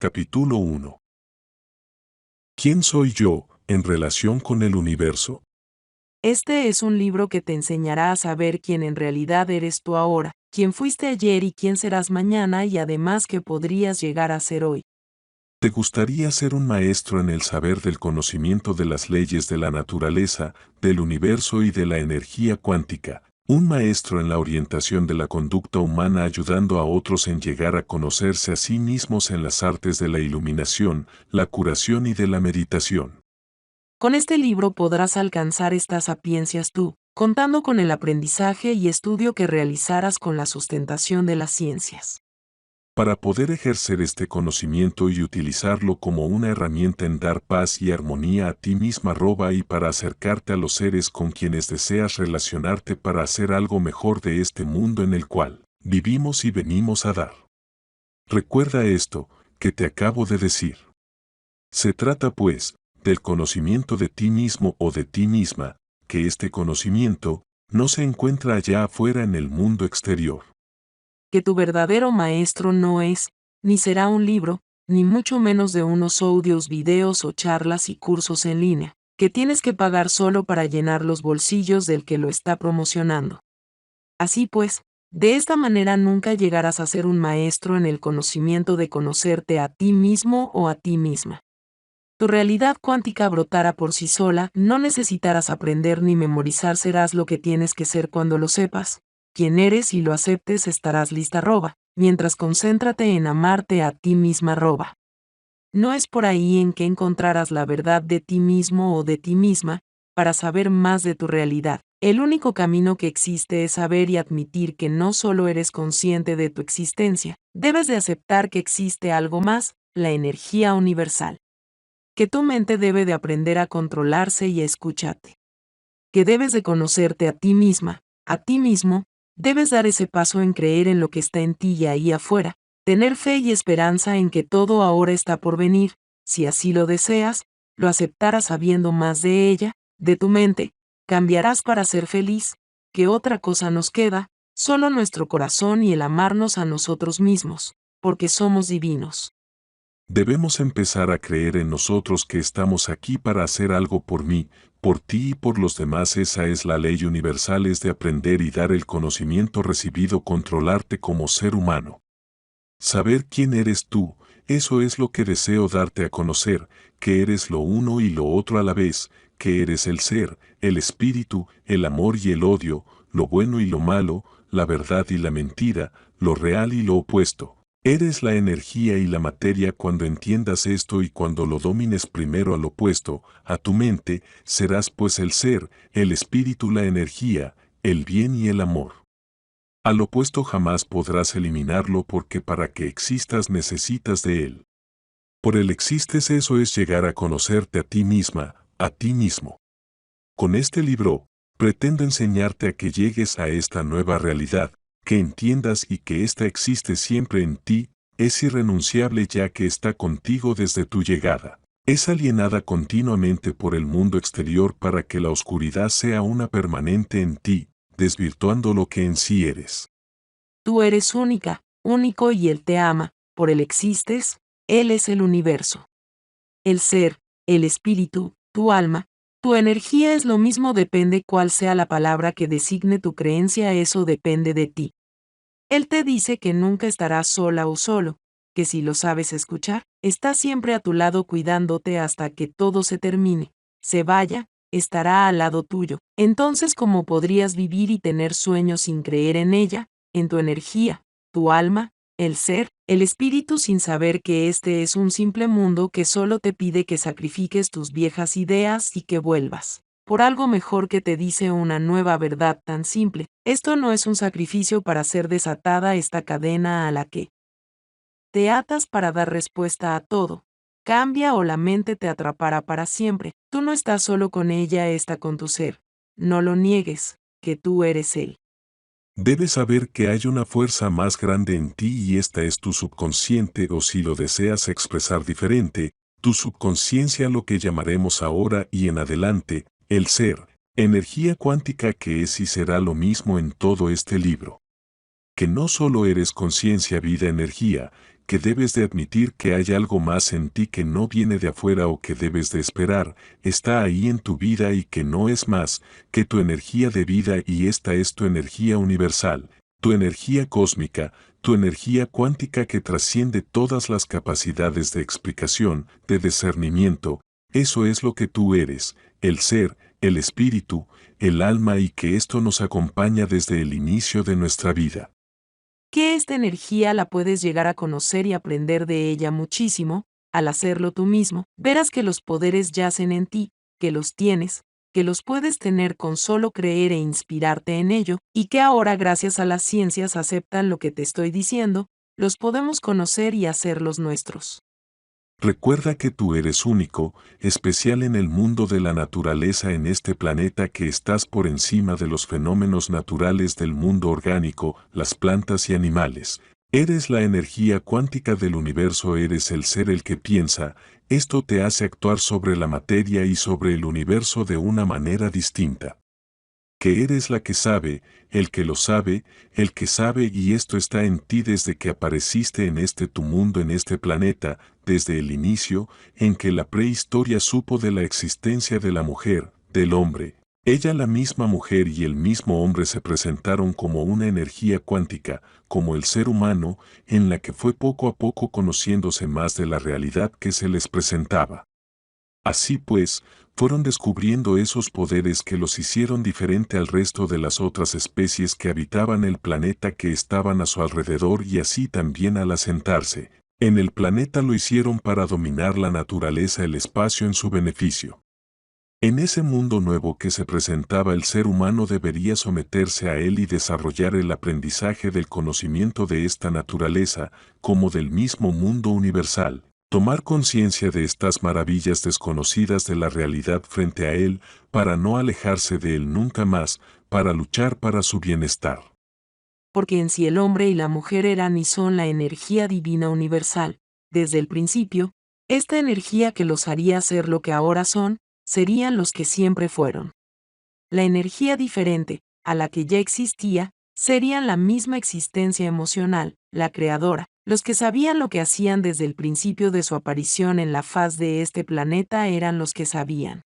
Capítulo 1. ¿Quién soy yo, en relación con el universo? Este es un libro que te enseñará a saber quién en realidad eres tú ahora, quién fuiste ayer y quién serás mañana y además qué podrías llegar a ser hoy. ¿Te gustaría ser un maestro en el saber del conocimiento de las leyes de la naturaleza, del universo y de la energía cuántica? Un maestro en la orientación de la conducta humana ayudando a otros en llegar a conocerse a sí mismos en las artes de la iluminación, la curación y de la meditación. Con este libro podrás alcanzar estas sapiencias tú, contando con el aprendizaje y estudio que realizarás con la sustentación de las ciencias. Para poder ejercer este conocimiento y utilizarlo como una herramienta en dar paz y armonía a ti misma y para acercarte a los seres con quienes deseas relacionarte para hacer algo mejor de este mundo en el cual vivimos y venimos a dar. Recuerda esto que te acabo de decir. Se trata pues del conocimiento de ti mismo o de ti misma, que este conocimiento no se encuentra allá afuera en el mundo exterior. Que tu verdadero maestro no es, ni será un libro, ni mucho menos de unos audios, videos o charlas y cursos en línea, que tienes que pagar solo para llenar los bolsillos del que lo está promocionando. Así pues, de esta manera nunca llegarás a ser un maestro en el conocimiento de conocerte a ti mismo o a ti misma. Tu realidad cuántica brotará por sí sola, no necesitarás aprender ni memorizar, serás lo que tienes que ser cuando lo sepas. Quien eres y lo aceptes estarás lista mientras concéntrate en amarte a ti misma No es por ahí en que encontrarás la verdad de ti mismo o de ti misma, para saber más de tu realidad. El único camino que existe es saber y admitir que no solo eres consciente de tu existencia, debes de aceptar que existe algo más, la energía universal. Que tu mente debe de aprender a controlarse y a escucharte. Que debes de conocerte a ti misma, a ti mismo, debes dar ese paso en creer en lo que está en ti y ahí afuera, tener fe y esperanza en que todo ahora está por venir, si así lo deseas, lo aceptarás sabiendo más de ella, de tu mente, cambiarás para ser feliz, que otra cosa nos queda, solo nuestro corazón y el amarnos a nosotros mismos, porque somos divinos. Debemos empezar a creer en nosotros que estamos aquí para hacer algo por mí, por ti y por los demás. Esa es la ley universal, es de aprender y dar el conocimiento recibido, controlarte como ser humano. Saber quién eres tú, eso es lo que deseo darte a conocer, que eres lo uno y lo otro a la vez, que eres el ser, el espíritu, el amor y el odio, lo bueno y lo malo, la verdad y la mentira, lo real y lo opuesto. Eres la energía y la materia. Cuando entiendas esto y cuando lo domines primero al opuesto, a tu mente, serás pues el ser, el espíritu, la energía, el bien y el amor. Al opuesto jamás podrás eliminarlo porque para que existas necesitas de él. Por él existes, eso es llegar a conocerte a ti misma, a ti mismo. Con este libro, pretendo enseñarte a que llegues a esta nueva realidad, que entiendas y que ésta existe siempre en ti, es irrenunciable ya que está contigo desde tu llegada. Es alienada continuamente por el mundo exterior para que la oscuridad sea una permanente en ti, desvirtuando lo que en sí eres. Tú eres única, único y Él te ama, por Él existes, Él es el universo. El ser, el espíritu, tu alma, tu energía es lo mismo, depende cuál sea la palabra que designe tu creencia, eso depende de ti. Él te dice que nunca estarás sola o solo, que si lo sabes escuchar, está siempre a tu lado cuidándote hasta que todo se termine, se vaya, estará al lado tuyo. Entonces, ¿cómo podrías vivir y tener sueños sin creer en ella, en tu energía, tu alma, el ser, el espíritu, sin saber que este es un simple mundo que solo te pide que sacrifiques tus viejas ideas y que vuelvas por algo mejor, que te dice una nueva verdad tan simple? Esto no es un sacrificio para ser desatada esta cadena a la que te atas para dar respuesta a todo. Cambia o la mente te atrapará para siempre. Tú no estás solo con ella, está con tu ser. No lo niegues, que tú eres él. Debes saber que hay una fuerza más grande en ti y esta es tu subconsciente, o si lo deseas expresar diferente, tu subconsciencia, lo que llamaremos ahora y en adelante, el ser, energía cuántica, que es y será lo mismo en todo este libro. Que no solo eres conciencia, vida, energía, que debes de admitir que hay algo más en ti que no viene de afuera o que debes de esperar, está ahí en tu vida y que no es más que tu energía de vida y esta es tu energía universal, tu energía cósmica, tu energía cuántica que trasciende todas las capacidades de explicación, de discernimiento, eso es lo que tú eres, el ser, el espíritu, el alma y que esto nos acompaña desde el inicio de nuestra vida. Que esta energía la puedes llegar a conocer y aprender de ella muchísimo, al hacerlo tú mismo, verás que los poderes yacen en ti, que los tienes, que los puedes tener con solo creer e inspirarte en ello, y que ahora gracias a las ciencias aceptan lo que te estoy diciendo, los podemos conocer y hacerlos nuestros. Recuerda que tú eres único, especial en el mundo de la naturaleza en este planeta que estás por encima de los fenómenos naturales del mundo orgánico, las plantas y animales. Eres la energía cuántica del universo, eres el ser el que piensa, esto te hace actuar sobre la materia y sobre el universo de una manera distinta. Que eres la que sabe, el que lo sabe, el que sabe y esto está en ti desde que apareciste en este tu mundo, en este planeta, desde el inicio, en que la prehistoria supo de la existencia de la mujer, del hombre. Ella, la misma mujer y el mismo hombre se presentaron como una energía cuántica, como el ser humano, en la que fue poco a poco conociéndose más de la realidad que se les presentaba. Así pues, fueron descubriendo esos poderes que los hicieron diferente al resto de las otras especies que habitaban el planeta que estaban a su alrededor y así también al asentarse en el planeta lo hicieron para dominar la naturaleza, el espacio en su beneficio. En ese mundo nuevo que se presentaba el ser humano debería someterse a él y desarrollar el aprendizaje del conocimiento de esta naturaleza como del mismo mundo universal. Tomar conciencia de estas maravillas desconocidas de la realidad frente a él, para no alejarse de él nunca más, para luchar para su bienestar. Porque en sí el hombre y la mujer eran y son la energía divina universal. Desde el principio, esta energía que los haría ser lo que ahora son, serían los que siempre fueron. La energía diferente, a la que ya existía, serían la misma existencia emocional, la creadora. Los que sabían lo que hacían desde el principio de su aparición en la faz de este planeta eran los que sabían.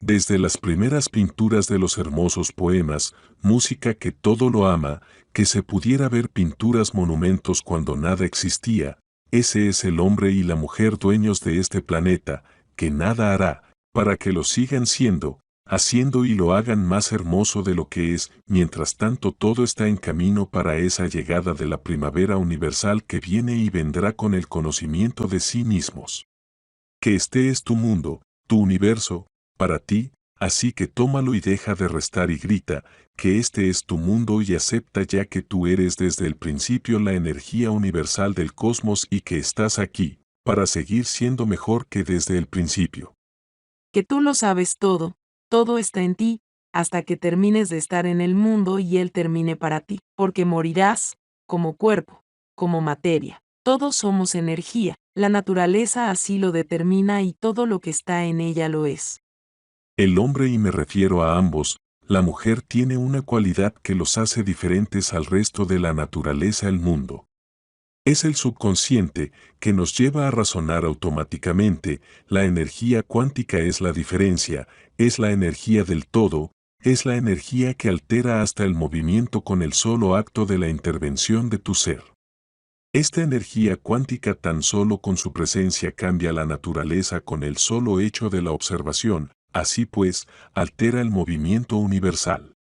Desde las primeras pinturas de los hermosos poemas, música que todo lo ama, que se pudiera ver pinturas, monumentos cuando nada existía, ese es el hombre y la mujer dueños de este planeta, que nada hará, para que lo sigan siendo, haciendo y lo hagan más hermoso de lo que es, mientras tanto todo está en camino para esa llegada de la primavera universal que viene y vendrá con el conocimiento de sí mismos. Que este es tu mundo, tu universo, para ti, así que tómalo y deja de restar y grita, que este es tu mundo y acepta ya que tú eres desde el principio la energía universal del cosmos y que estás aquí, para seguir siendo mejor que desde el principio. Que tú lo sabes todo, todo está en ti, hasta que termines de estar en el mundo y él termine para ti, porque morirás, como cuerpo, como materia. Todos somos energía, la naturaleza así lo determina y todo lo que está en ella lo es. El hombre, y me refiero a ambos, la mujer tiene una cualidad que los hace diferentes al resto de la naturaleza, el mundo. Es el subconsciente que nos lleva a razonar automáticamente, la energía cuántica es la diferencia, es la energía del todo, es la energía que altera hasta el movimiento con el solo acto de la intervención de tu ser. Esta energía cuántica tan solo con su presencia cambia la naturaleza con el solo hecho de la observación, así pues, altera el movimiento universal.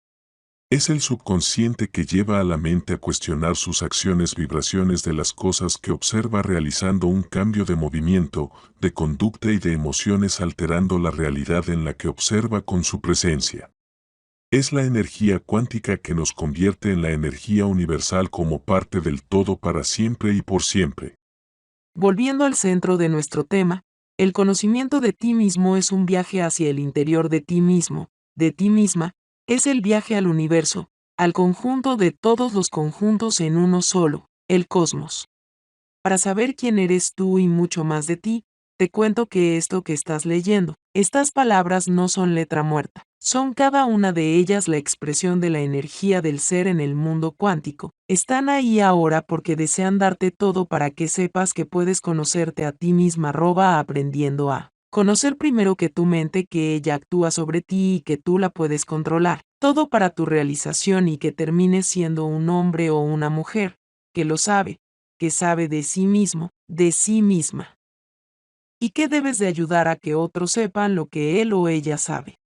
Es el subconsciente que lleva a la mente a cuestionar sus acciones, vibraciones de las cosas que observa realizando un cambio de movimiento, de conducta y de emociones alterando la realidad en la que observa con su presencia. Es la energía cuántica que nos convierte en la energía universal como parte del todo para siempre y por siempre. Volviendo al centro de nuestro tema, el conocimiento de ti mismo es un viaje hacia el interior de ti mismo, de ti misma, es el viaje al universo, al conjunto de todos los conjuntos en uno solo, el cosmos. Para saber quién eres tú y mucho más de ti, te cuento que esto que estás leyendo, estas palabras no son letra muerta. Son cada una de ellas la expresión de la energía del ser en el mundo cuántico. Están ahí ahora porque desean darte todo para que sepas que puedes conocerte a ti misma. Aprendiendo a conocer primero que tu mente, que ella actúa sobre ti y que tú la puedes controlar. Todo para tu realización y que termines siendo un hombre o una mujer que lo sabe, que sabe de sí mismo, de sí misma. Y que debes de ayudar a que otros sepan lo que él o ella sabe.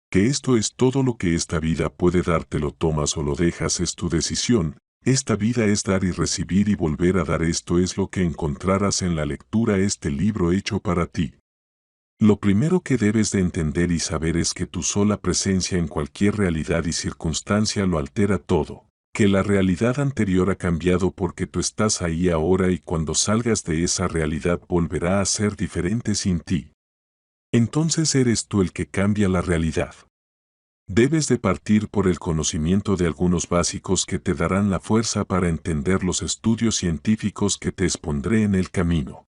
Que esto es todo lo que esta vida puede darte, lo tomas o lo dejas, es tu decisión. Esta vida es dar y recibir y volver a dar. Esto es lo que encontrarás en la lectura este libro hecho para ti. Lo primero que debes de entender y saber es que tu sola presencia en cualquier realidad y circunstancia lo altera todo. Que la realidad anterior ha cambiado porque tú estás ahí ahora y cuando salgas de esa realidad volverá a ser diferente sin ti. Entonces eres tú el que cambia la realidad. Debes de partir por el conocimiento de algunos básicos que te darán la fuerza para entender los estudios científicos que te expondré en el camino.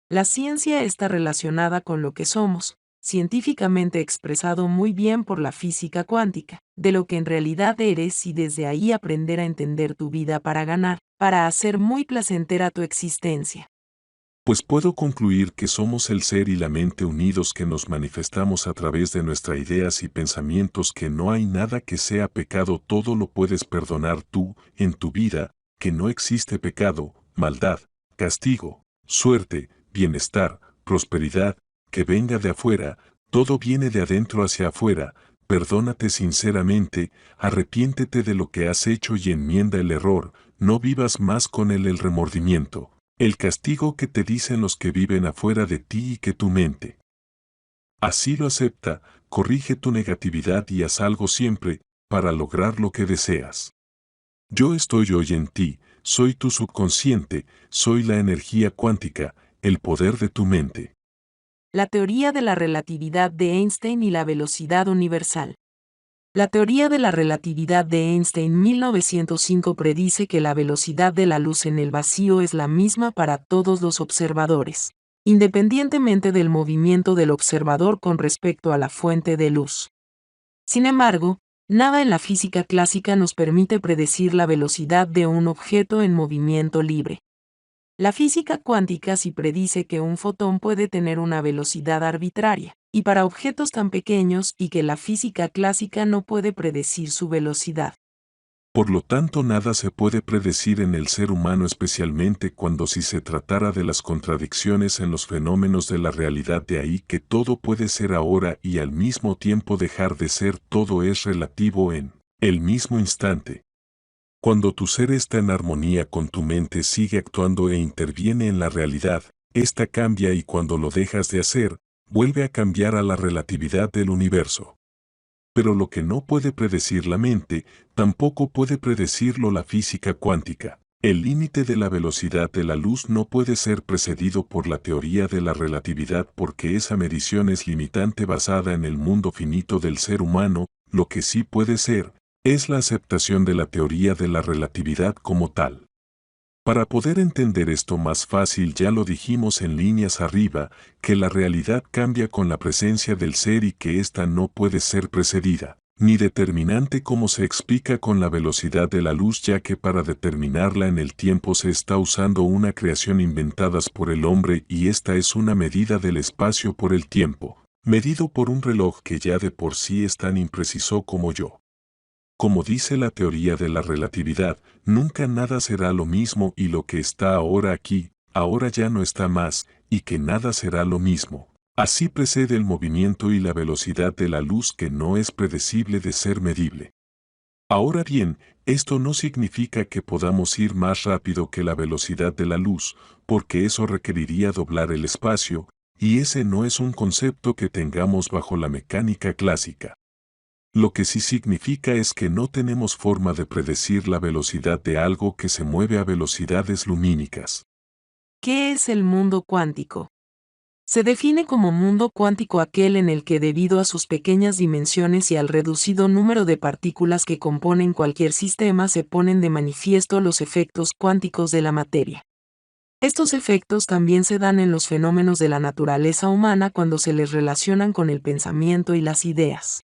La ciencia está relacionada con lo que somos, científicamente expresado muy bien por la física cuántica, de lo que en realidad eres y desde ahí aprender a entender tu vida para ganar, para hacer muy placentera tu existencia. Pues puedo concluir que somos el ser y la mente unidos que nos manifestamos a través de nuestras ideas y pensamientos, que no hay nada que sea pecado, todo lo puedes perdonar tú en tu vida, que no existe pecado, maldad, castigo, suerte, bienestar, prosperidad, que venga de afuera, todo viene de adentro hacia afuera. Perdónate sinceramente, arrepiéntete de lo que has hecho y enmienda el error, no vivas más con el remordimiento. El castigo que te dicen los que viven afuera de ti y que tu mente. Así lo acepta, corrige tu negatividad y haz algo siempre para lograr lo que deseas. Yo estoy hoy en ti, soy tu subconsciente, soy la energía cuántica, el poder de tu mente. La teoría de la relatividad de Einstein y la velocidad universal. La teoría de la relatividad de Einstein 1905 predice que la velocidad de la luz en el vacío es la misma para todos los observadores, independientemente del movimiento del observador con respecto a la fuente de luz. Sin embargo, nada en la física clásica nos permite predecir la velocidad de un objeto en movimiento libre. La física cuántica sí predice que un fotón puede tener una velocidad arbitraria, y para objetos tan pequeños, y que la física clásica no puede predecir su velocidad. Por lo tanto, nada se puede predecir en el ser humano, especialmente cuando si se tratara de las contradicciones en los fenómenos de la realidad. De ahí que todo puede ser ahora y al mismo tiempo dejar de ser. Todo es relativo en el mismo instante. Cuando tu ser está en armonía con tu mente, sigue actuando e interviene en la realidad, esta cambia, y cuando lo dejas de hacer, vuelve a cambiar a la relatividad del universo. Pero lo que no puede predecir la mente, tampoco puede predecirlo la física cuántica. El límite de la velocidad de la luz no puede ser precedido por la teoría de la relatividad, porque esa medición es limitante basada en el mundo finito del ser humano. Lo que sí puede ser es la aceptación de la teoría de la relatividad como tal. Para poder entender esto más fácil, ya lo dijimos en líneas arriba, que la realidad cambia con la presencia del ser y que ésta no puede ser precedida, ni determinante como se explica con la velocidad de la luz, ya que para determinarla en el tiempo se está usando una creación inventadas por el hombre, y esta es una medida del espacio por el tiempo, medido por un reloj que ya de por sí es tan impreciso como yo. Como dice la teoría de la relatividad, nunca nada será lo mismo, y lo que está ahora aquí, ahora ya no está más, y que nada será lo mismo. Así precede el movimiento y la velocidad de la luz, que no es predecible de ser medible. Ahora bien, esto no significa que podamos ir más rápido que la velocidad de la luz, porque eso requeriría doblar el espacio, y ese no es un concepto que tengamos bajo la mecánica clásica. Lo que sí significa es que no tenemos forma de predecir la velocidad de algo que se mueve a velocidades lumínicas. ¿Qué es el mundo cuántico? Se define como mundo cuántico aquel en el que, debido a sus pequeñas dimensiones y al reducido número de partículas que componen cualquier sistema, se ponen de manifiesto los efectos cuánticos de la materia. Estos efectos también se dan en los fenómenos de la naturaleza humana cuando se les relacionan con el pensamiento y las ideas.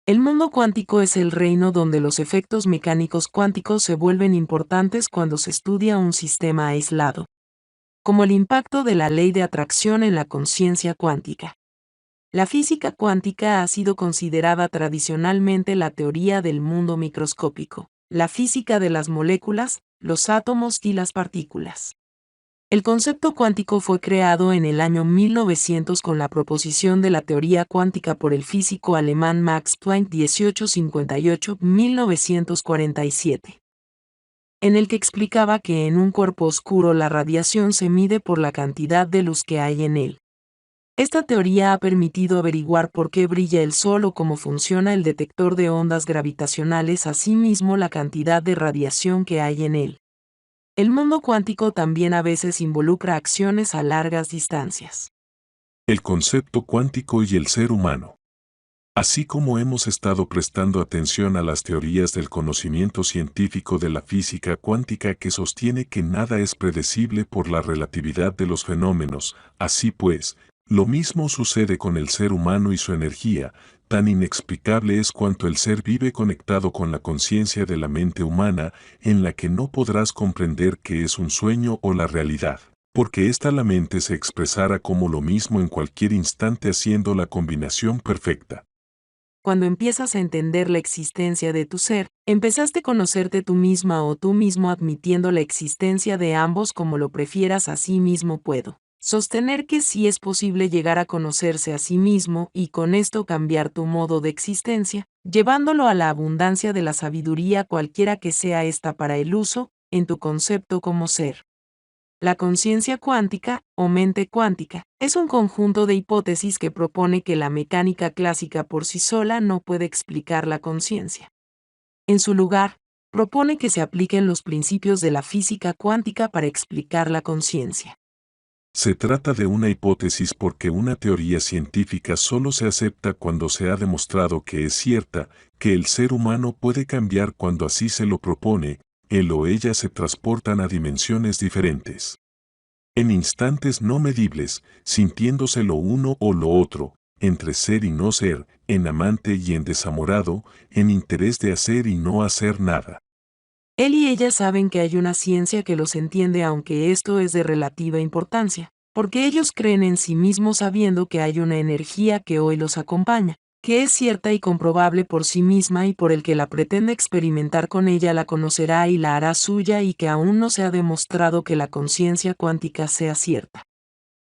El mundo cuántico es el reino donde los efectos mecánicos cuánticos se vuelven importantes cuando se estudia un sistema aislado, como el impacto de la ley de atracción en la conciencia cuántica. La física cuántica ha sido considerada tradicionalmente la teoría del mundo microscópico, la física de las moléculas, los átomos y las partículas. El concepto cuántico fue creado en el año 1900 con la proposición de la teoría cuántica por el físico alemán Max Planck 1858-1947, en el que explicaba que en un cuerpo oscuro la radiación se mide por la cantidad de luz que hay en él. Esta teoría ha permitido averiguar por qué brilla el Sol o cómo funciona el detector de ondas gravitacionales, asimismo la cantidad de radiación que hay en él. El mundo cuántico también a veces involucra acciones a largas distancias. El concepto cuántico y el ser humano. Así como hemos estado prestando atención a las teorías del conocimiento científico de la física cuántica que sostiene que nada es predecible por la relatividad de los fenómenos, así pues, lo mismo sucede con el ser humano y su energía. Tan inexplicable es cuanto el ser vive conectado con la conciencia de la mente humana, en la que no podrás comprender que es un sueño o la realidad, porque esta la mente se expresará como lo mismo en cualquier instante haciendo la combinación perfecta. Cuando empiezas a entender la existencia de tu ser, empezaste a conocerte tú misma o tú mismo admitiendo la existencia de ambos como lo prefieras. Así mismo puedo sostener que sí es posible llegar a conocerse a sí mismo y con esto cambiar tu modo de existencia, llevándolo a la abundancia de la sabiduría cualquiera que sea esta para el uso, en tu concepto como ser. La conciencia cuántica, o mente cuántica, es un conjunto de hipótesis que propone que la mecánica clásica por sí sola no puede explicar la conciencia. En su lugar, propone que se apliquen los principios de la física cuántica para explicar la conciencia. Se trata de una hipótesis porque una teoría científica solo se acepta cuando se ha demostrado que es cierta, que el ser humano puede cambiar cuando así se lo propone, él o ella se transportan a dimensiones diferentes. En instantes no medibles, sintiéndose lo uno o lo otro, entre ser y no ser, en amante y en desamorado, en interés de hacer y no hacer nada. Él y ella saben que hay una ciencia que los entiende, aunque esto es de relativa importancia, porque ellos creen en sí mismos sabiendo que hay una energía que hoy los acompaña, que es cierta y comprobable por sí misma y por el que la pretende experimentar con ella la conocerá y la hará suya, y que aún no se ha demostrado que la conciencia cuántica sea cierta.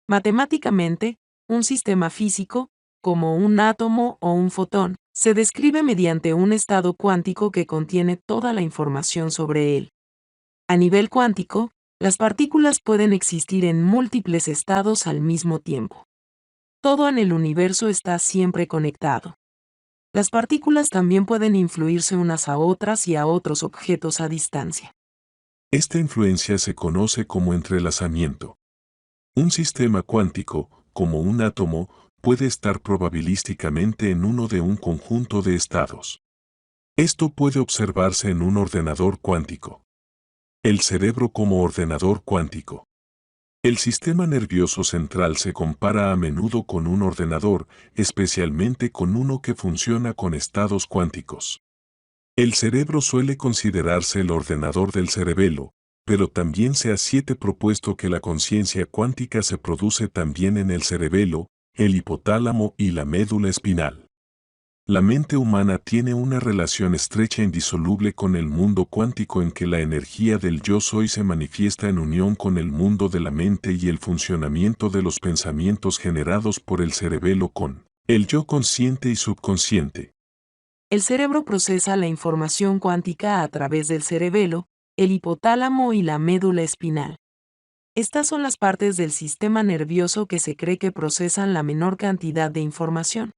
Matemáticamente, un sistema físico, como un átomo o un fotón, se describe mediante un estado cuántico que contiene toda la información sobre él. A nivel cuántico, las partículas pueden existir en múltiples estados al mismo tiempo. Todo en el universo está siempre conectado. Las partículas también pueden influirse unas a otras y a otros objetos a distancia. Esta influencia se conoce como entrelazamiento. Un sistema cuántico, como un átomo, puede estar probabilísticamente en uno de un conjunto de estados. Esto puede observarse en un ordenador cuántico. El cerebro como ordenador cuántico. El sistema nervioso central se compara a menudo con un ordenador, especialmente con uno que funciona con estados cuánticos. El cerebro suele considerarse el ordenador del cerebelo, pero también se ha propuesto que la conciencia cuántica se produce también en el cerebelo, el hipotálamo y la médula espinal. La mente humana tiene una relación estrecha e indisoluble con el mundo cuántico, en que la energía del yo soy se manifiesta en unión con el mundo de la mente y el funcionamiento de los pensamientos generados por el cerebelo con el yo consciente y subconsciente. El cerebro procesa la información cuántica a través del cerebelo, el hipotálamo y la médula espinal. Estas son las partes del sistema nervioso que se cree que procesan la menor cantidad de información.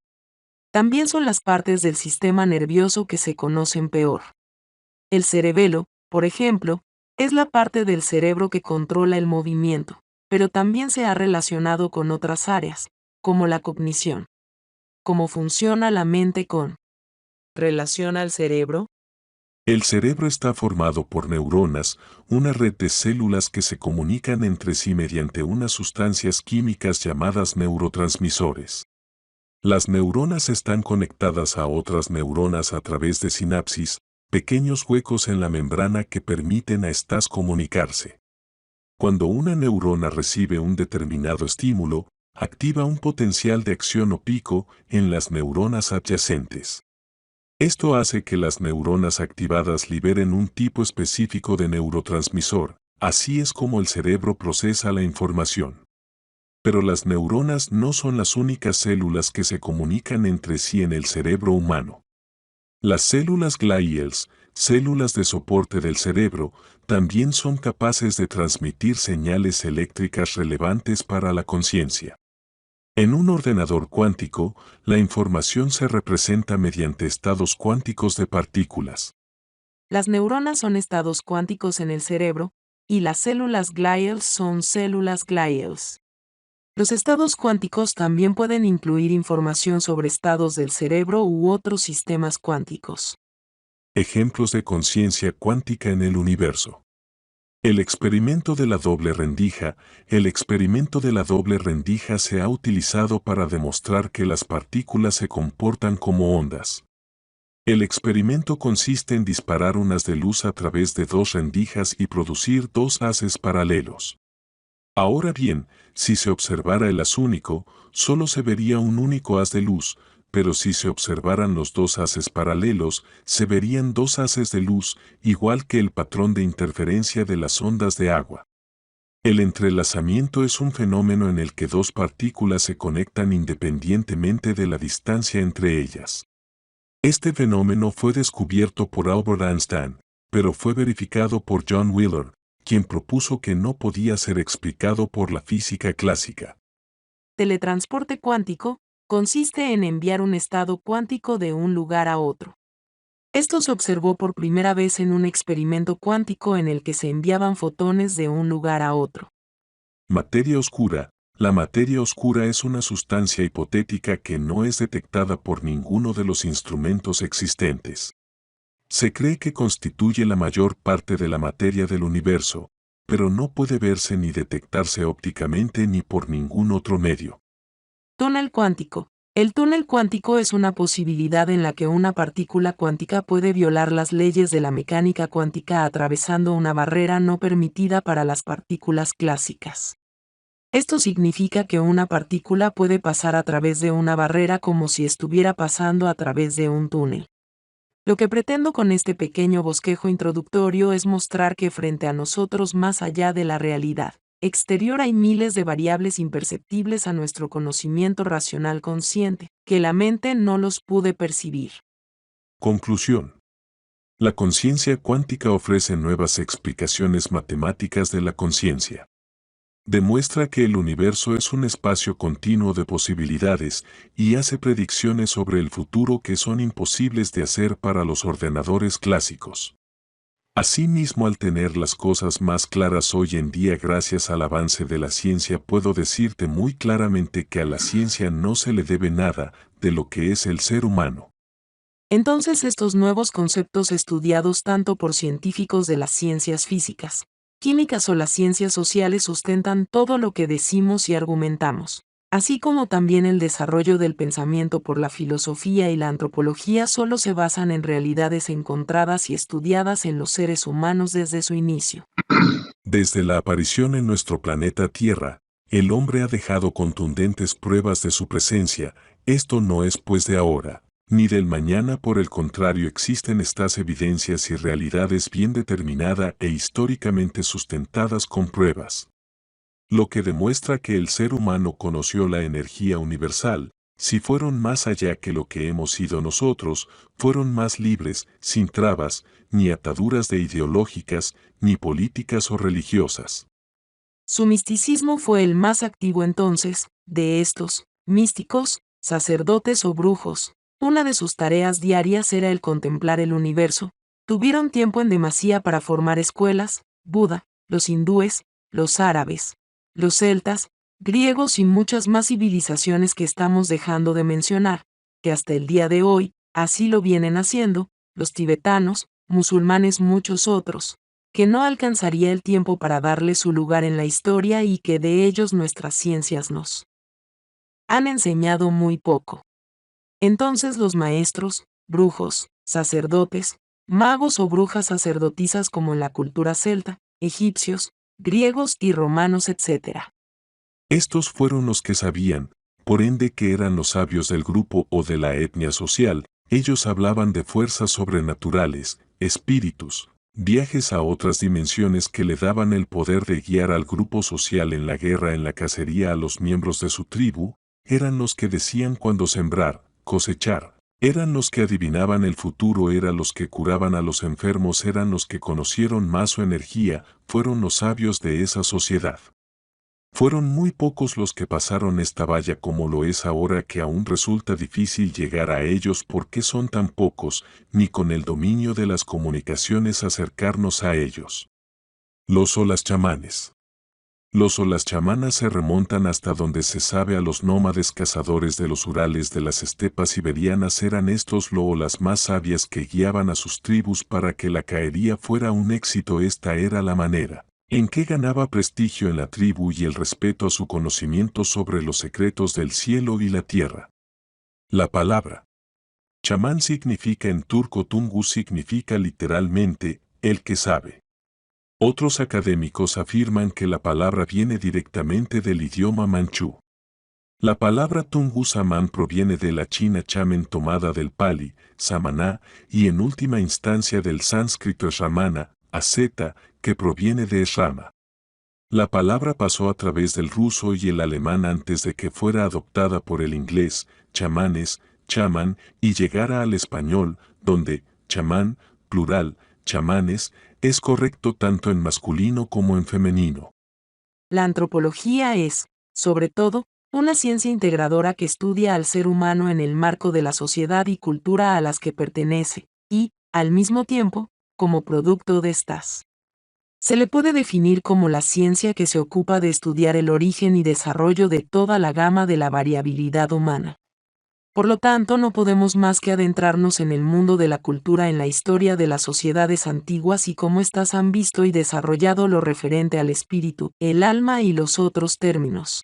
También son las partes del sistema nervioso que se conocen peor. El cerebelo, por ejemplo, es la parte del cerebro que controla el movimiento, pero también se ha relacionado con otras áreas, como la cognición. ¿Cómo funciona la mente con relación al cerebro? El cerebro está formado por neuronas, una red de células que se comunican entre sí mediante unas sustancias químicas llamadas neurotransmisores. Las neuronas están conectadas a otras neuronas a través de sinapsis, pequeños huecos en la membrana que permiten a estas comunicarse. Cuando una neurona recibe un determinado estímulo, activa un potencial de acción o pico en las neuronas adyacentes. Esto hace que las neuronas activadas liberen un tipo específico de neurotransmisor, así es como el cerebro procesa la información. Pero las neuronas no son las únicas células que se comunican entre sí en el cerebro humano. Las células gliales, células de soporte del cerebro, también son capaces de transmitir señales eléctricas relevantes para la conciencia. En un ordenador cuántico, la información se representa mediante estados cuánticos de partículas. Las neuronas son estados cuánticos en el cerebro, y las células gliales son células gliales. Los estados cuánticos también pueden incluir información sobre estados del cerebro u otros sistemas cuánticos. Ejemplos de conciencia cuántica en el universo. El experimento de la doble rendija. El experimento de la doble rendija se ha utilizado para demostrar que las partículas se comportan como ondas. El experimento consiste en disparar unas de luz a través de dos rendijas y producir dos haces paralelos. Ahora bien, si se observara el haz único, solo se vería un único haz de luz, pero si se observaran los dos haces paralelos, se verían dos haces de luz, igual que el patrón de interferencia de las ondas de agua. El entrelazamiento es un fenómeno en el que dos partículas se conectan independientemente de la distancia entre ellas. Este fenómeno fue descubierto por Albert Einstein, pero fue verificado por John Wheeler, quien propuso que no podía ser explicado por la física clásica. Teletransporte cuántico consiste en enviar un estado cuántico de un lugar a otro. Esto se observó por primera vez en un experimento cuántico en el que se enviaban fotones de un lugar a otro. Materia oscura. La materia oscura es una sustancia hipotética que no es detectada por ninguno de los instrumentos existentes. Se cree que constituye la mayor parte de la materia del universo, pero no puede verse ni detectarse ópticamente ni por ningún otro medio. Túnel cuántico. El túnel cuántico es una posibilidad en la que una partícula cuántica puede violar las leyes de la mecánica cuántica atravesando una barrera no permitida para las partículas clásicas. Esto significa que una partícula puede pasar a través de una barrera como si estuviera pasando a través de un túnel. Lo que pretendo con este pequeño bosquejo introductorio es mostrar que frente a nosotros, más allá de la realidad exterior, hay miles de variables imperceptibles a nuestro conocimiento racional consciente, que la mente no los puede percibir. Conclusión. La conciencia cuántica ofrece nuevas explicaciones matemáticas de la conciencia. Demuestra que el universo es un espacio continuo de posibilidades y hace predicciones sobre el futuro que son imposibles de hacer para los ordenadores clásicos. Asimismo, al tener las cosas más claras hoy en día gracias al avance de la ciencia, puedo decirte muy claramente que a la ciencia no se le debe nada de lo que es el ser humano. Entonces, estos nuevos conceptos estudiados tanto por científicos de las ciencias físicas, químicas o las ciencias sociales sustentan todo lo que decimos y argumentamos, así como también el desarrollo del pensamiento por la filosofía y la antropología solo se basan en realidades encontradas y estudiadas en los seres humanos desde su inicio. Desde la aparición en nuestro planeta Tierra, el hombre ha dejado contundentes pruebas de su presencia. Esto no es pues de ahora, ni del mañana. Por el contrario, existen estas evidencias y realidades bien determinadas e históricamente sustentadas con pruebas. Lo que demuestra que el ser humano conoció la energía universal. Si fueron más allá que lo que hemos sido nosotros, fueron más libres, sin trabas, ni ataduras de ideológicas, ni políticas o religiosas. Su misticismo fue el más activo entonces, de estos, místicos, sacerdotes o brujos. Una de sus tareas diarias era el contemplar el universo. Tuvieron tiempo en demasía para formar escuelas: Buda, los hindúes, los árabes, los celtas, griegos y muchas más civilizaciones que estamos dejando de mencionar, que hasta el día de hoy, así lo vienen haciendo, los tibetanos, musulmanes, muchos otros, que no alcanzaría el tiempo para darle su lugar en la historia y que de ellos nuestras ciencias nos han enseñado muy poco. Entonces los maestros, brujos, sacerdotes, magos o brujas sacerdotisas como en la cultura celta, egipcios, griegos y romanos, etc. Estos fueron los que sabían, por ende que eran los sabios del grupo o de la etnia social. Ellos hablaban de fuerzas sobrenaturales, espíritus, viajes a otras dimensiones que le daban el poder de guiar al grupo social en la guerra, en la cacería, a los miembros de su tribu. Eran los que decían cuándo sembrar, cosechar. Eran los que adivinaban el futuro, eran los que curaban a los enfermos, eran los que conocieron más su energía, fueron los sabios de esa sociedad. Fueron muy pocos los que pasaron esta valla, como lo es ahora, que aún resulta difícil llegar a ellos porque son tan pocos, ni con el dominio de las comunicaciones acercarnos a ellos. Los o las chamanes. Los o las chamanas se remontan hasta donde se sabe a los nómades cazadores de los Urales, de las estepas siberianas. Eran estos lo o las más sabias que guiaban a sus tribus para que la cacería fuera un éxito. Esta era la manera en que ganaba prestigio en la tribu y el respeto a su conocimiento sobre los secretos del cielo y la tierra. La palabra chamán significa en turco, Tungus significa literalmente el que sabe. Otros académicos afirman que la palabra viene directamente del idioma manchú. La palabra Tungus Samán proviene de la china chamen, tomada del pali, samaná, y en última instancia del sánscrito shramana, asceta, que proviene de Shrama. La palabra pasó a través del ruso y el alemán antes de que fuera adoptada por el inglés, chamanes, chaman, y llegara al español, donde chamán, plural, chamanes, es correcto tanto en masculino como en femenino. La antropología es, sobre todo, una ciencia integradora que estudia al ser humano en el marco de la sociedad y cultura a las que pertenece, y, al mismo tiempo, como producto de estas. Se le puede definir como la ciencia que se ocupa de estudiar el origen y desarrollo de toda la gama de la variabilidad humana. Por lo tanto, no podemos más que adentrarnos en el mundo de la cultura, en la historia de las sociedades antiguas y cómo éstas han visto y desarrollado lo referente al espíritu, el alma y los otros términos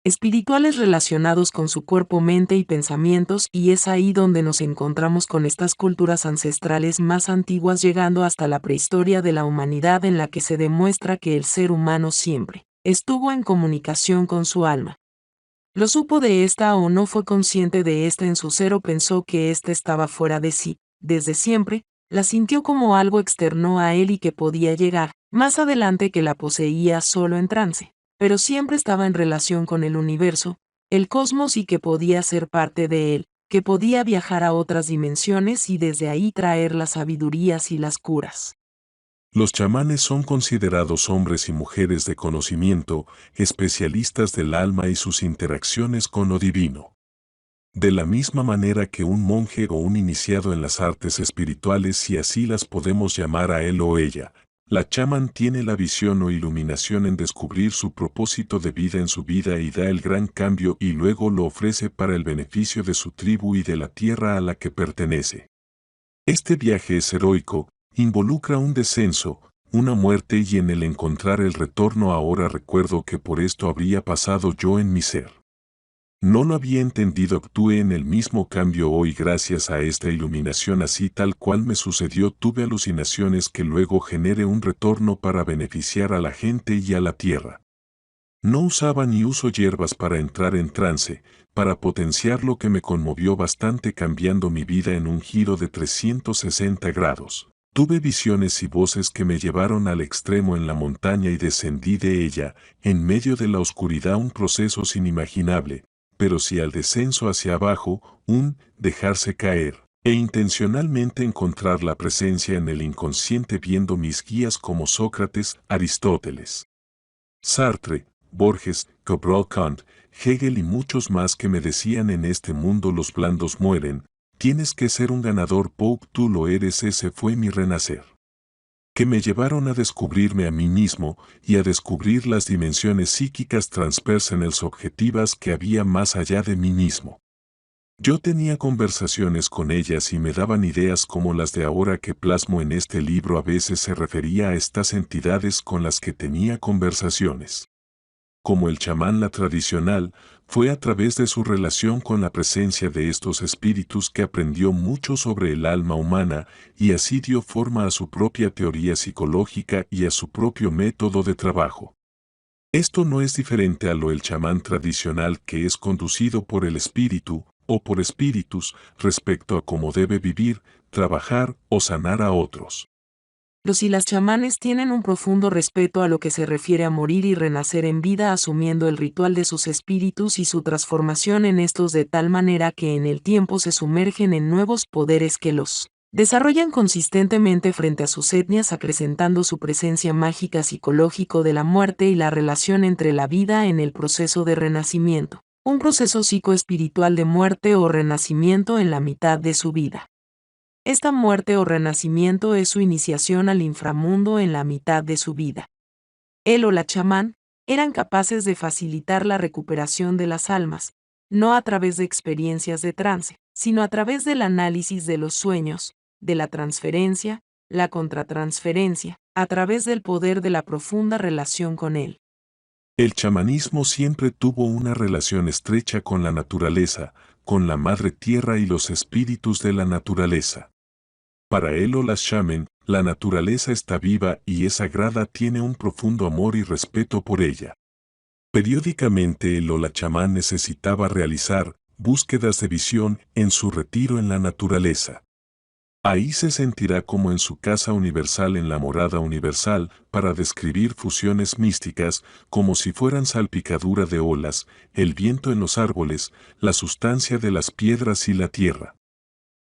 espirituales relacionados con su cuerpo, mente y pensamientos, y es ahí donde nos encontramos con estas culturas ancestrales más antiguas, llegando hasta la prehistoria de la humanidad, en la que se demuestra que el ser humano siempre estuvo en comunicación con su alma. Lo supo de esta o no fue consciente de esta en su ser, o pensó que ésta estaba fuera de sí, desde siempre, la sintió como algo externo a él y que podía llegar más adelante, que la poseía solo en trance, pero siempre estaba en relación con el universo, el cosmos, y que podía ser parte de él, que podía viajar a otras dimensiones y desde ahí traer las sabidurías y las curas. Los chamanes son considerados hombres y mujeres de conocimiento, especialistas del alma y sus interacciones con lo divino. De la misma manera que un monje o un iniciado en las artes espirituales, si así las podemos llamar a él o ella, la chamán tiene la visión o iluminación en descubrir su propósito de vida en su vida y da el gran cambio, y luego lo ofrece para el beneficio de su tribu y de la tierra a la que pertenece. Este viaje es heroico, involucra un descenso, una muerte y en el encontrar el retorno. Ahora recuerdo que por esto habría pasado yo en mi ser. No lo había entendido, actué en el mismo cambio hoy gracias a esta iluminación, así tal cual me sucedió. Tuve alucinaciones que luego generé un retorno para beneficiar a la gente y a la tierra. No usaba ni uso hierbas para entrar en trance, para potenciar lo que me conmovió bastante, cambiando mi vida en un giro de 360 grados. Tuve visiones y voces que me llevaron al extremo en la montaña y descendí de ella, en medio de la oscuridad, un proceso inimaginable, pero sí al descenso hacia abajo, un dejarse caer, e intencionalmente encontrar la presencia en el inconsciente, viendo mis guías como Sócrates, Aristóteles, Sartre, Borges, Cabral, Kant, Hegel y muchos más que me decían: en este mundo los blandos mueren, tienes que ser un ganador, Pope, tú lo eres. Ese fue mi renacer. Que me llevaron a descubrirme a mí mismo y a descubrir las dimensiones psíquicas transpersonales objetivas que había más allá de mí mismo. Yo tenía conversaciones con ellas y me daban ideas como las de ahora que plasmo en este libro. A veces se refería a estas entidades con las que tenía conversaciones como el chamán, la tradicional, Fue a través de su relación con la presencia de estos espíritus que aprendió mucho sobre el alma humana y así dio forma a su propia teoría psicológica y a su propio método de trabajo. Esto no es diferente a lo del chamán tradicional que es conducido por el espíritu o por espíritus respecto a cómo debe vivir, trabajar o sanar a otros. Los y las chamanes tienen un profundo respeto a lo que se refiere a morir y renacer en vida asumiendo el ritual de sus espíritus y su transformación en estos de tal manera que en el tiempo se sumergen en nuevos poderes que los desarrollan consistentemente frente a sus etnias acrecentando su presencia mágica psicológico de la muerte y la relación entre la vida en el proceso de renacimiento, un proceso psicoespiritual de muerte o renacimiento en la mitad de su vida. Esta muerte o renacimiento es su iniciación al inframundo en la mitad de su vida. Él o la chamán eran capaces de facilitar la recuperación de las almas, no a través de experiencias de trance, sino a través del análisis de los sueños, de la transferencia, la contratransferencia, a través del poder de la profunda relación con él. El chamanismo siempre tuvo una relación estrecha con la naturaleza, con la madre tierra y los espíritus de la naturaleza. Para él o las shaman, la naturaleza está viva y es sagrada, tiene un profundo amor y respeto por ella. Periódicamente el o la chamán necesitaba realizar búsquedas de visión en su retiro en la naturaleza. Ahí se sentirá como en su casa universal en la morada universal para describir fusiones místicas como si fueran salpicadura de olas, el viento en los árboles, la sustancia de las piedras y la tierra.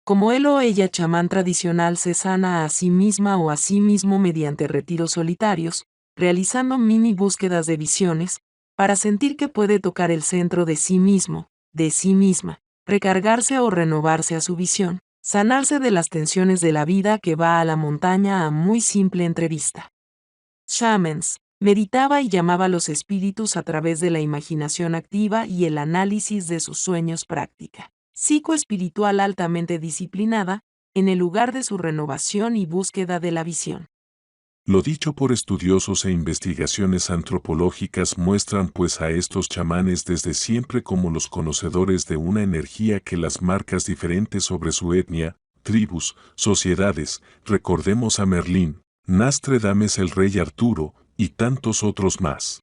Como él o ella chamán tradicional se sana a sí misma o a sí mismo mediante retiros solitarios, realizando mini búsquedas de visiones, para sentir que puede tocar el centro de sí mismo, de sí misma, recargarse o renovarse a su visión, sanarse de las tensiones de la vida que va a la montaña a muy simple entrevista. Shamans meditaba y llamaba a los espíritus a través de la imaginación activa y el análisis de sus sueños práctica psicoespiritual altamente disciplinada, en el lugar de su renovación y búsqueda de la visión. Lo dicho por estudiosos e investigaciones antropológicas muestran pues a estos chamanes desde siempre como los conocedores de una energía que las marcas diferentes sobre su etnia, tribus, sociedades, recordemos a Merlín, Nostradamus el rey Arturo, y tantos otros más.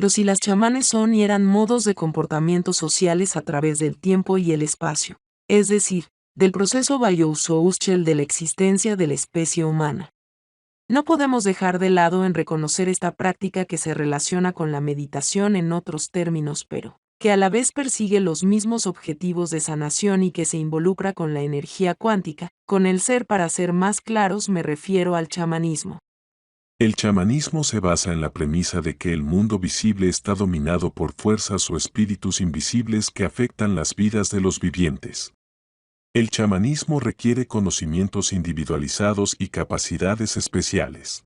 Los y las chamanes son y eran modos de comportamiento sociales a través del tiempo y el espacio, es decir, del proceso biosocial de la existencia de la especie humana. No podemos dejar de lado en reconocer esta práctica que se relaciona con la meditación en otros términos, pero que a la vez persigue los mismos objetivos de sanación y que se involucra con la energía cuántica, con el ser. Para ser más claros me refiero al chamanismo. El chamanismo se basa en la premisa de que el mundo visible está dominado por fuerzas o espíritus invisibles que afectan las vidas de los vivientes. El chamanismo requiere conocimientos individualizados y capacidades especiales.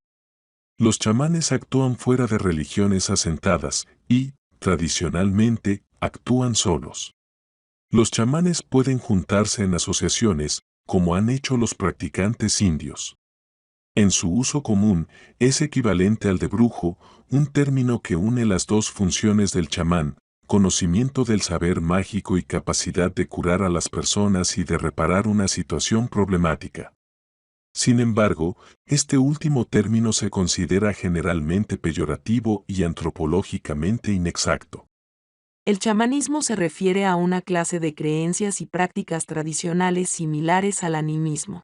Los chamanes actúan fuera de religiones asentadas y, tradicionalmente, actúan solos. Los chamanes pueden juntarse en asociaciones, como han hecho los practicantes indios. En su uso común, es equivalente al de brujo, un término que une las dos funciones del chamán, conocimiento del saber mágico y capacidad de curar a las personas y de reparar una situación problemática. Sin embargo, este último término se considera generalmente peyorativo y antropológicamente inexacto. El chamanismo se refiere a una clase de creencias y prácticas tradicionales similares al animismo.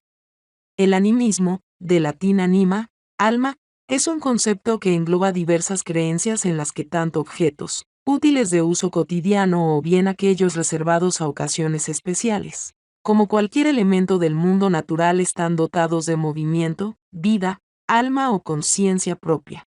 El animismo, de latín anima, alma, es un concepto que engloba diversas creencias en las que tanto objetos, útiles de uso cotidiano o bien aquellos reservados a ocasiones especiales, como cualquier elemento del mundo natural están dotados de movimiento, vida, alma o conciencia propia.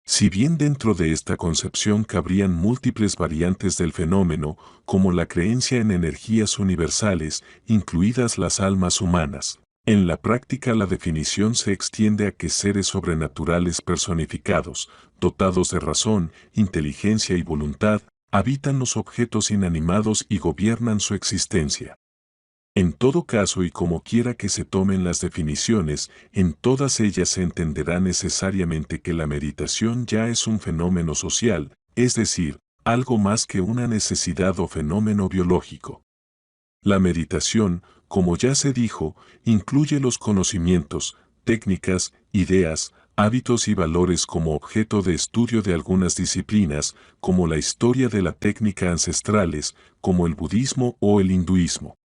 Si bien dentro de esta concepción cabrían múltiples variantes del fenómeno, como la creencia en energías universales, incluidas las almas humanas, en la práctica la definición se extiende a que seres sobrenaturales personificados, dotados de razón, inteligencia y voluntad, habitan los objetos inanimados y gobiernan su existencia. En todo caso y como quiera que se tomen las definiciones, en todas ellas se entenderá necesariamente que la meditación ya es un fenómeno social, es decir, algo más que una necesidad o fenómeno biológico. La meditación, como ya se dijo, incluye los conocimientos, técnicas, ideas, hábitos y valores como objeto de estudio de algunas disciplinas, como la historia de la técnica ancestrales, como el budismo o el hinduismo.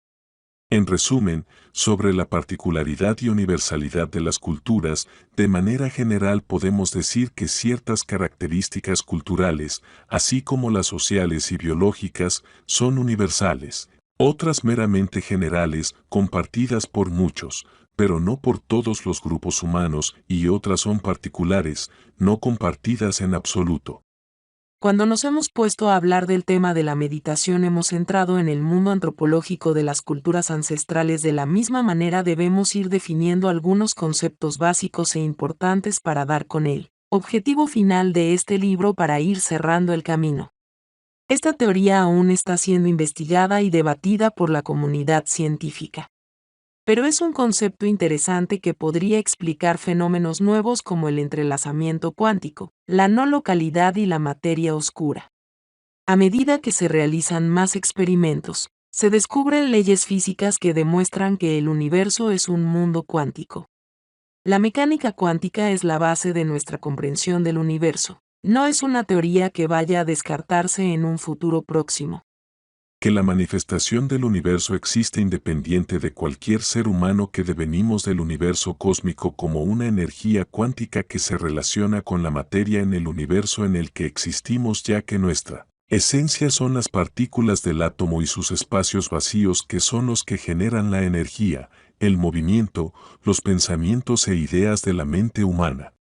En resumen, sobre la particularidad y universalidad de las culturas, de manera general podemos decir que ciertas características culturales, así como las sociales y biológicas, son universales, otras meramente generales, compartidas por muchos, pero no por todos los grupos humanos, y otras son particulares, no compartidas en absoluto. Cuando nos hemos puesto a hablar del tema de la meditación hemos entrado en el mundo antropológico de las culturas ancestrales. De la misma manera debemos ir definiendo algunos conceptos básicos e importantes para dar con el objetivo final de este libro para ir cerrando el camino. Esta teoría aún está siendo investigada y debatida por la comunidad científica. Pero es un concepto interesante que podría explicar fenómenos nuevos como el entrelazamiento cuántico, la no localidad y la materia oscura. A medida que se realizan más experimentos, se descubren leyes físicas que demuestran que el universo es un mundo cuántico. La mecánica cuántica es la base de nuestra comprensión del universo. No es una teoría que vaya a descartarse en un futuro próximo. Que la manifestación del universo existe independiente de cualquier ser humano, que devenimos del universo cósmico como una energía cuántica que se relaciona con la materia en el universo en el que existimos, ya que nuestra esencia son las partículas del átomo y sus espacios vacíos, que son los que generan la energía, el movimiento, los pensamientos e ideas de la mente humana.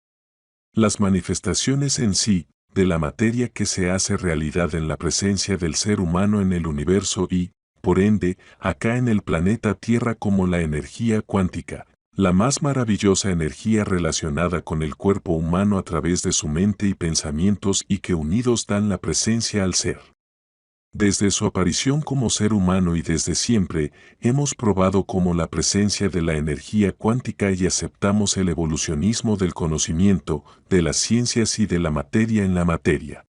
Las manifestaciones en sí, de la materia que se hace realidad en la presencia del ser humano en el universo y, por ende, acá en el planeta Tierra, como la energía cuántica, la más maravillosa energía relacionada con el cuerpo humano a través de su mente y pensamientos, y que unidos dan la presencia al ser. Desde su aparición como ser humano y desde siempre, hemos probado como la presencia de la energía cuántica y aceptamos el evolucionismo del conocimiento, de las ciencias y de la materia en la materia.